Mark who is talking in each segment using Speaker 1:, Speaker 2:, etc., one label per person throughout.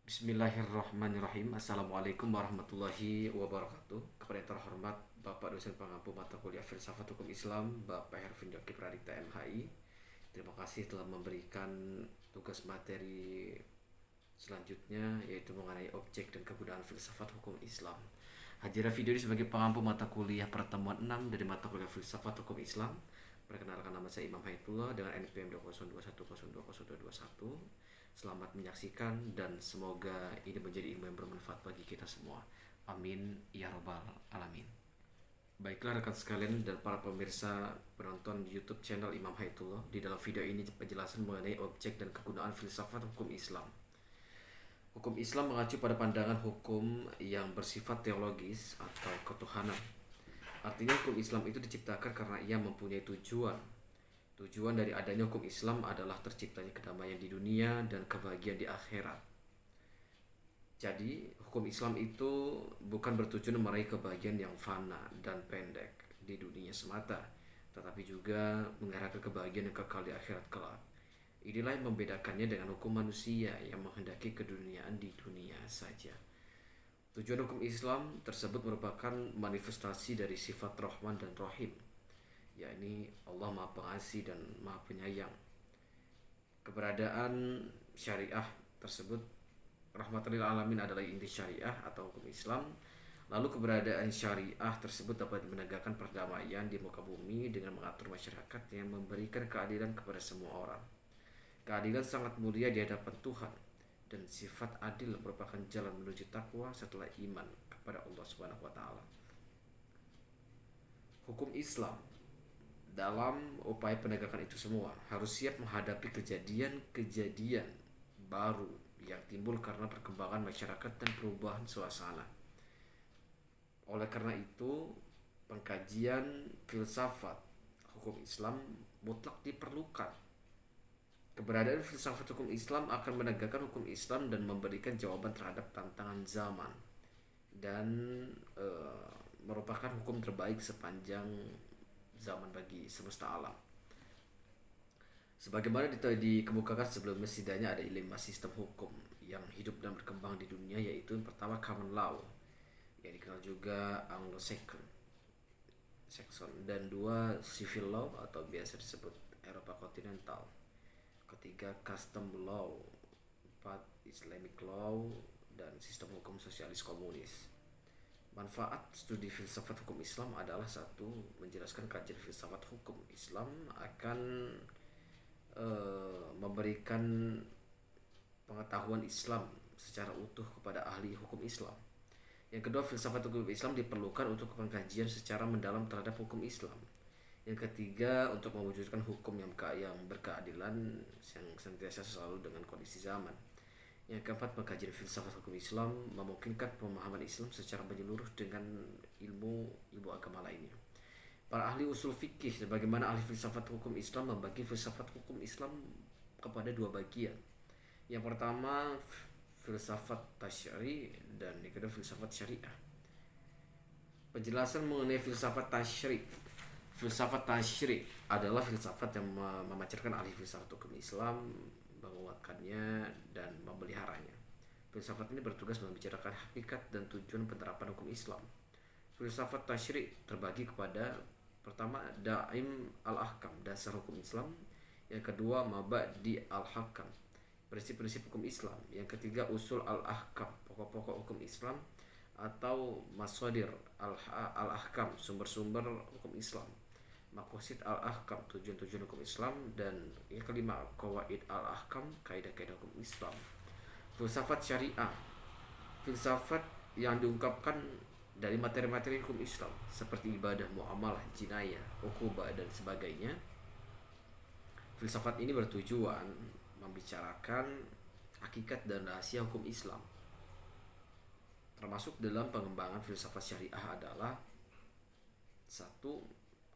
Speaker 1: Bismillahirrahmanirrahim. Assalamualaikum warahmatullahi wabarakatuh. Kepada yang terhormat Bapak dosen pengampu mata kuliah Filsafat Hukum Islam, Bapak Hervin Joki Pradipta MHI. Terima kasih telah memberikan tugas materi selanjutnya, yaitu mengenai objek dan kegunaan filsafat hukum Islam. Hadiah video ini sebagai pengampu mata kuliah pertemuan 6 dari mata kuliah Filsafat Hukum Islam. Perkenalkan, nama saya Imam Haitullah dengan NPM 20210210221. Selamat menyaksikan dan semoga ini menjadi ilmu yang bermanfaat bagi kita semua. Amin ya robbal alamin. Baiklah rekan sekalian dan para pemirsa penonton YouTube channel Imam Haitullah, di dalam video ini penjelasan mengenai objek dan kegunaan filsafat hukum Islam. Hukum Islam mengacu pada pandangan hukum yang bersifat teologis atau ketuhanan. Artinya hukum Islam itu diciptakan karena ia mempunyai tujuan. Tujuan dari adanya hukum Islam adalah terciptanya kedamaian di dunia dan kebahagiaan di akhirat. Jadi, hukum Islam itu bukan bertujuan meraih kebahagiaan yang fana dan pendek di dunia semata, tetapi juga mengharapkan kebahagiaan yang kekal di akhirat kelak. Inilah yang membedakannya dengan hukum manusia yang menghendaki keduniaan di dunia saja. Tujuan hukum Islam tersebut merupakan manifestasi dari sifat Rahman dan Rahim, yakni Allah Maha Pengasih dan Maha Penyayang. Keberadaan syariah tersebut, rahmatan lil alamin, adalah inti syariah atau hukum Islam. Lalu keberadaan syariah tersebut dapat menegakkan perdamaian di muka bumi dengan mengatur masyarakat yang memberikan keadilan kepada semua orang. Keadilan sangat mulia di hadapan Tuhan, dan sifat adil merupakan jalan menuju takwa setelah iman kepada Allah Subhanahu wa taala. Hukum Islam dalam upaya penegakan itu semua harus siap menghadapi kejadian-kejadian baru yang timbul karena perkembangan masyarakat dan perubahan suasana. Oleh karena itu, pengkajian filsafat hukum Islam mutlak diperlukan. Keberadaan filsafat hukum Islam akan menegakkan hukum Islam dan memberikan jawaban terhadap tantangan zaman, dan merupakan hukum terbaik sepanjang zaman bagi semesta alam. Sebagaimana dikemukakan sebelumnya, setidaknya ada 5 sistem hukum yang hidup dan berkembang di dunia, yaitu yang pertama common law, yang dikenal juga Anglo-Saxon, dan 2 civil law atau biasa disebut Eropa kontinental, ketiga custom law, 4 Islamic law, dan sistem hukum sosialis komunis. Manfaat studi filsafat hukum Islam adalah: 1. Menjelaskan kajian filsafat hukum Islam akan memberikan pengetahuan Islam secara utuh kepada ahli hukum Islam. Yang kedua, filsafat hukum Islam diperlukan untuk pengkajian secara mendalam terhadap hukum Islam. Yang ketiga, untuk mewujudkan hukum yang berkeadilan yang sentiasa selalu dengan kondisi zaman. Yang keempat, pengkajian filsafat hukum Islam memungkinkan pemahaman Islam secara menyeluruh dengan ilmu agama lainnya. Para ahli usul fikih sebagaimana ahli filsafat hukum Islam membagi filsafat hukum Islam kepada 2 bagian. Yang pertama filsafat tasyri dan yang kedua filsafat syariah. Penjelasan mengenai filsafat tasyri. Filsafat tasyri adalah filsafat yang memacarkan ahli filsafat hukum Islam, menguatkannya dan memeliharanya. Filsafat ini bertugas membicarakan hakikat dan tujuan penerapan hukum Islam. Filsafat tasyri terbagi kepada: pertama, Daim al-Ahkam, dasar hukum Islam; yang kedua, Mabadi al-Hakam, prinsip-prinsip hukum Islam; yang ketiga, Usul al-Ahkam, pokok-pokok hukum Islam atau Masadir al-Ahkam, sumber-sumber hukum Islam; Maqasid al-Ahkam, tujuan-tujuan hukum Islam; dan yang kelima, Qawaid al-Ahkam, kaidah-kaidah hukum Islam. Filsafat syariah, filsafat yang diungkapkan dari materi-materi hukum Islam seperti ibadah, muamalah, jinayah, uqubah, dan sebagainya. Filsafat ini bertujuan membicarakan hakikat dan rahasia hukum Islam. Termasuk dalam pengembangan filsafat syariah adalah: 1.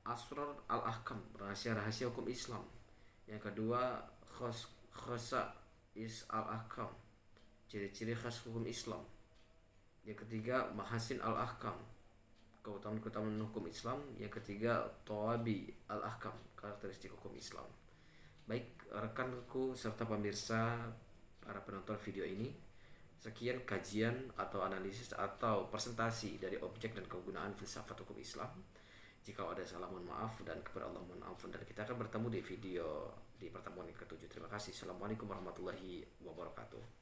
Speaker 1: Asrar al-Ahkam, rahasia-rahasia hukum Islam; yang kedua, Khosais al-Ahkam, ciri-ciri khas hukum Islam; yang ketiga, Mahasin al-Ahkam, keutamaan-keutamaan hukum Islam; yang ketiga, Tawabi al-Ahkam, karakteristik hukum Islam. Baik rekanku serta pemirsa para penonton video ini, Sekian kajian atau analisis atau presentasi dari objek dan kegunaan filsafat hukum Islam. Jika ada salah mohon maaf, dan kepada Allah mohon ampun. Dan kita akan bertemu di video di pertemuan yang ketujuh. Terima kasih. Assalamualaikum warahmatullahi wabarakatuh.